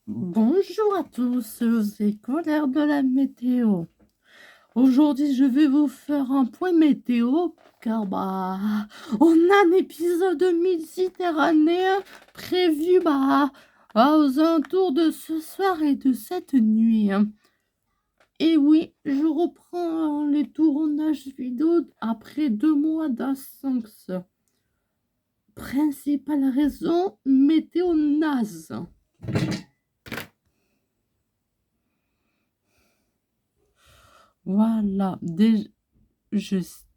Bonjour à tous, c'est Colère de la météo. Aujourd'hui, je vais vous faire un point météo car on a un épisode méditerranéen prévu aux alentours de ce soir et de cette nuit. Et oui, je reprends les tournages vidéo après 2 mois d'absence. Principale raison, météo naze. Voilà, déjà,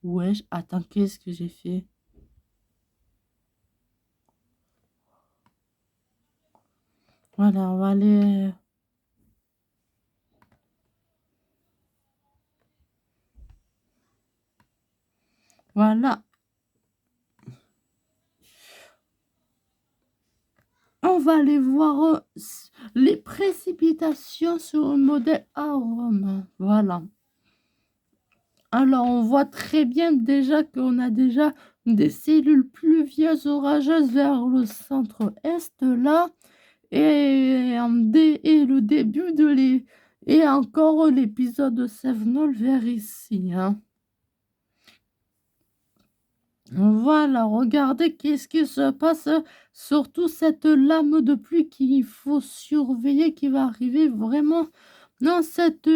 wesh, attends, qu'est-ce que j'ai fait? Voilà, on va aller. Voilà, on va aller voir les précipitations sur le modèle Arome. Voilà. Alors, on voit très bien déjà qu'on a déjà des cellules pluvieuses orageuses vers le centre-est là. Et le début de les. Et encore l'épisode Sevenol vers ici, hein. Voilà, regardez qu'est-ce qui se passe, surtout cette lame de pluie qu'il faut surveiller, qui va arriver vraiment dans cette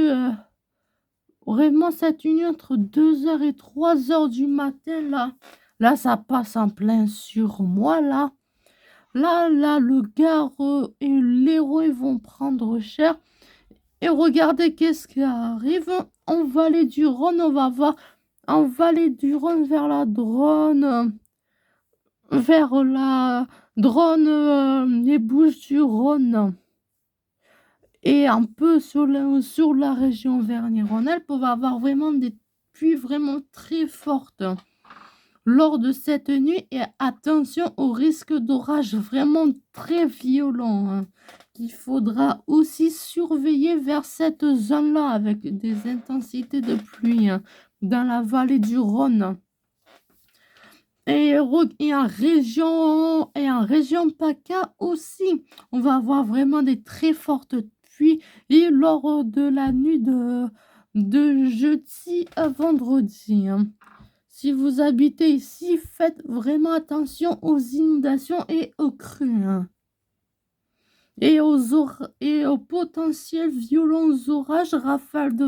nuit entre 2 heures et 3 heures du matin, là. Là, ça passe en plein sur moi, là. Là, le gare et l'héros vont prendre cher. Et regardez qu'est-ce qui arrive. En vallée du Rhône, on va voir en vallée du Rhône vers la Drône. Vers la Drône, les Bouches-du-Rhône et un peu sur la région Vernier-Rhône-Alpes, on va avoir vraiment des pluies vraiment très fortes lors de cette nuit. Et attention au risque d'orage vraiment très violent, hein, qu'il faudra aussi surveiller vers cette zone-là avec des intensités de pluie, hein, dans la vallée du Rhône. Et en région PACA aussi, on va avoir vraiment des très fortes pluies et lors de la nuit de jeudi à vendredi, hein. Si vous habitez ici, faites vraiment attention aux inondations et aux crues, hein. Et aux potentiels violents orages, rafales de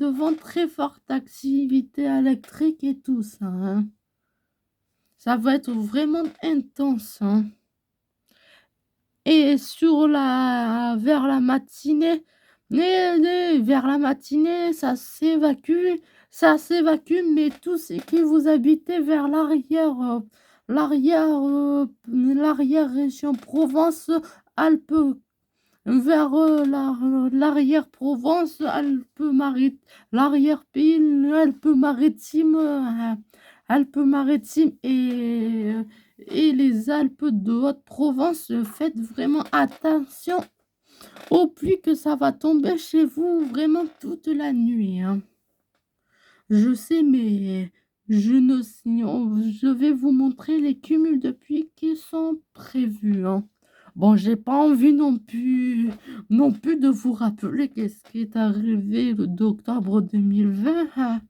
vent, très forte activité électrique et tout ça, hein. Ça va être vraiment intense, hein. Et vers la matinée, ça s'évacue, mais tout ce qui vous habitez vers l'arrière région Provence, Alpes, vers l'arrière Provence, l'arrière-pays, Alpes-Maritimes et les Alpes de Haute-Provence. Faites vraiment attention aux pluies que ça va tomber chez vous vraiment toute la nuit, hein. Je sais, mais je vais vous montrer les cumuls de pluie qui sont prévus, hein. Bon, j'ai pas envie non plus de vous rappeler qu'est-ce qui est arrivé le d'octobre 2020, hein.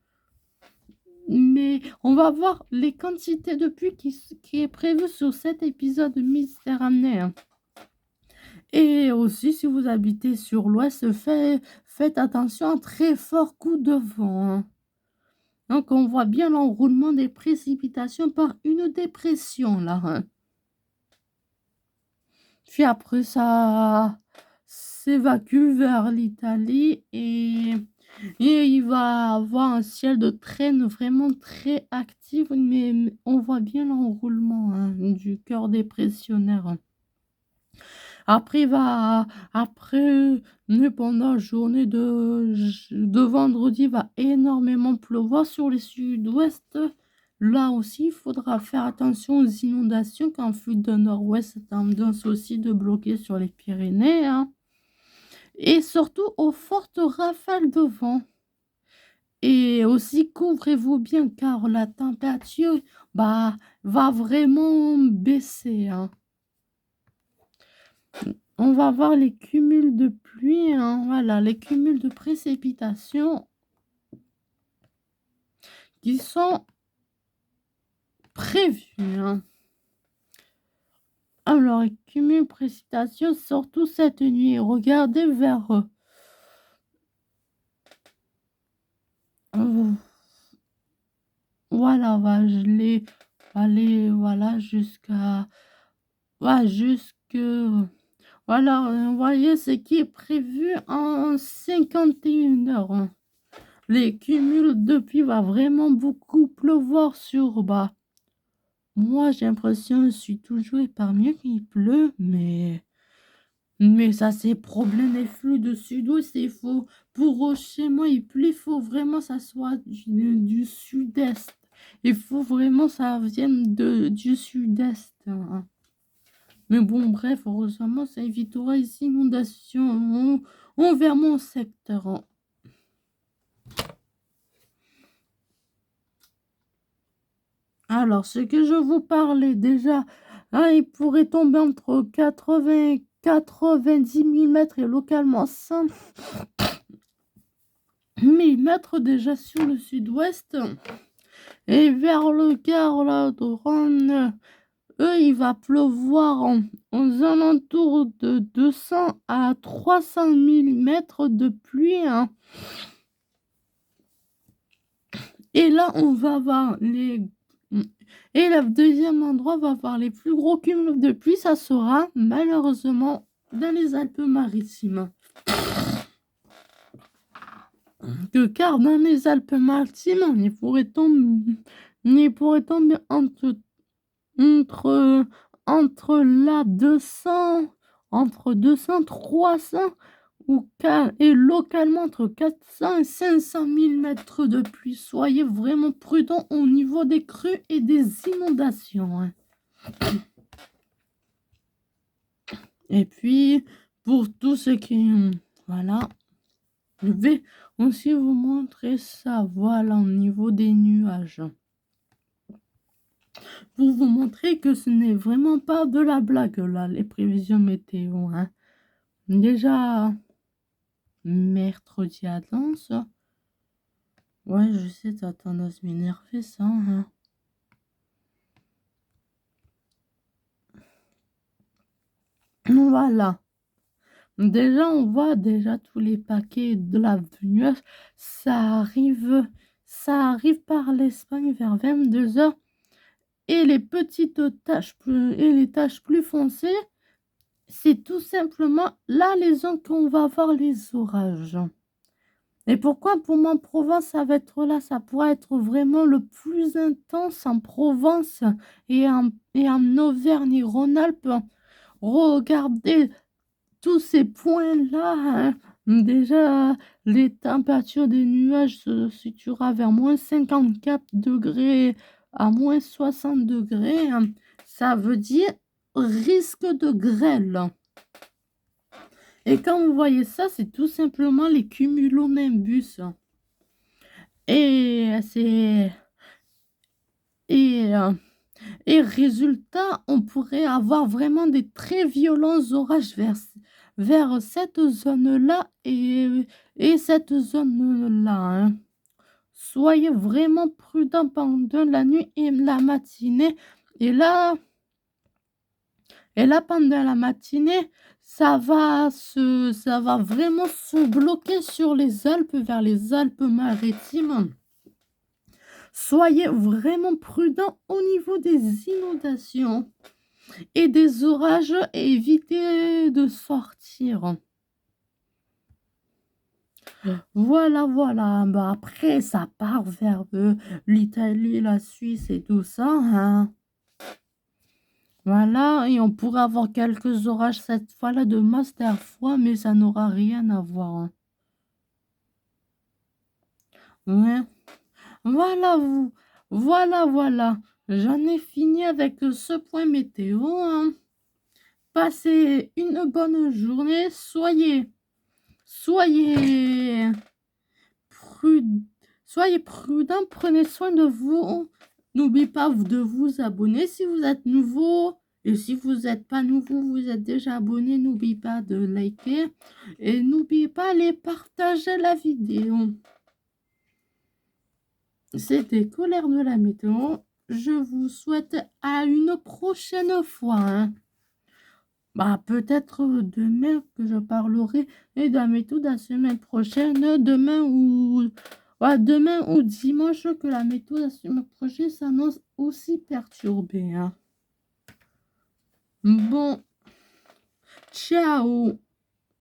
Mais on va voir les quantités de pluie qui est prévu sur cet épisode méditerranéen. Et aussi, si vous habitez sur l'ouest, faites attention à un très fort coup de vent, hein. Donc, on voit bien l'enroulement des précipitations par une dépression, là, hein. Puis après, ça s'évacue vers l'Italie et il va avoir un ciel de traîne vraiment très actif, mais on voit bien l'enroulement, hein, du cœur dépressionnaire, hein. Après, pendant la journée de vendredi, va énormément pleuvoir sur les sud-ouest. Là aussi, il faudra faire attention aux inondations quand flux de nord-ouest tendance aussi de bloquer sur les Pyrénées, hein. Et surtout aux fortes rafales de vent. Et aussi, couvrez-vous bien car la température va vraiment baisser, hein. on va voir les cumuls de pluie, hein, voilà, les cumuls de précipitations qui sont prévus, hein. Alors, les cumuls de précipitations, surtout cette nuit. Regardez vers voilà, je l'ai aller, voilà, jusqu'à voilà, jusque voilà, vous voyez ce qui est prévu en 51 heures, hein. Les cumuls de pluie va vraiment beaucoup pleuvoir sur bas. Moi, j'ai l'impression que je suis toujours épargnée qu'il pleut, mais ça, c'est problème des flux de sud-ouest. Il faut, pour chez moi, il pleut, il faut vraiment que ça soit du sud-est. Il faut vraiment que ça vienne du sud-est, hein. Mais bon, bref, heureusement, ça évitera les inondations envers mon secteur, hein. Alors, ce que je vous parlais déjà, hein, il pourrait tomber entre 80 et 90 millimètres et localement 100 millimètres déjà sur le sud-ouest. Et vers le quart là, de Rhône, il va pleuvoir aux alentours de 200 à 300 millimètres de pluie, hein. Et là, on va voir les... Et le deuxième endroit va voir les plus gros cumuls de pluie, ça sera malheureusement dans les Alpes-Maritimes. Car dans les Alpes-Maritimes, on pourrait tomber entre là 200, entre 200, 300 et localement entre 400 et 500 millimètres de pluie. Soyez vraiment prudents au niveau des crues et des inondations, hein. Et puis, pour tout ce qui... Voilà. Je vais aussi vous montrer ça, voilà, au niveau des nuages. Pour vous montrer que ce n'est vraiment pas de la blague, là, les prévisions météo, hein. Déjà, mercredi à Lens. Ouais, je sais, t'as tendance à m'énerver, ça, hein. Voilà. Déjà, on voit déjà tous les paquets de la nuage. Ça arrive par l'Espagne vers 22 heures. Et les petites taches et les taches plus foncées, c'est tout simplement là les zones qu'on va voir les orages. Et pourquoi pour moi en Provence ça va être là, ça pourrait être vraiment le plus intense en Provence et en Auvergne-Rhône-Alpes. Regardez tous ces points-là, hein. Déjà, les températures des nuages se situera vers moins 54 degrés à moins 60 degrés, hein. Ça veut dire risque de grêle. Et quand vous voyez ça, c'est tout simplement les cumulonimbus. Et c'est... Et, résultat, on pourrait avoir vraiment des très violents orages vers cette zone-là et cette zone-là, hein. Soyez vraiment prudents pendant la nuit et la matinée. Et là, pendant la matinée, ça va vraiment se bloquer sur les Alpes, vers les Alpes-Maritimes. Soyez vraiment prudents au niveau des inondations et des orages et évitez de sortir. Voilà. Bah, après, ça part vers l'Italie, la Suisse et tout ça, hein. Voilà, et on pourrait avoir quelques orages cette fois-là de master fois, mais ça n'aura rien à voir, hein. Ouais. Voilà. J'en ai fini avec ce point météo, hein. Passez une bonne journée. Soyez prudents. Prenez soin de vous. N'oubliez pas de vous abonner si vous êtes nouveau Et si vous n'êtes pas nouveau, vous êtes déjà abonné, n'oubliez pas de liker et n'oubliez pas de partager la vidéo. C'était Colère de la météo. Je vous souhaite à une prochaine fois, hein. Bah, peut-être demain que je parlerai de la méthode la semaine prochaine, demain ou dimanche, que la méthode la semaine prochaine s'annonce aussi perturbée, hein. Bon, ciao.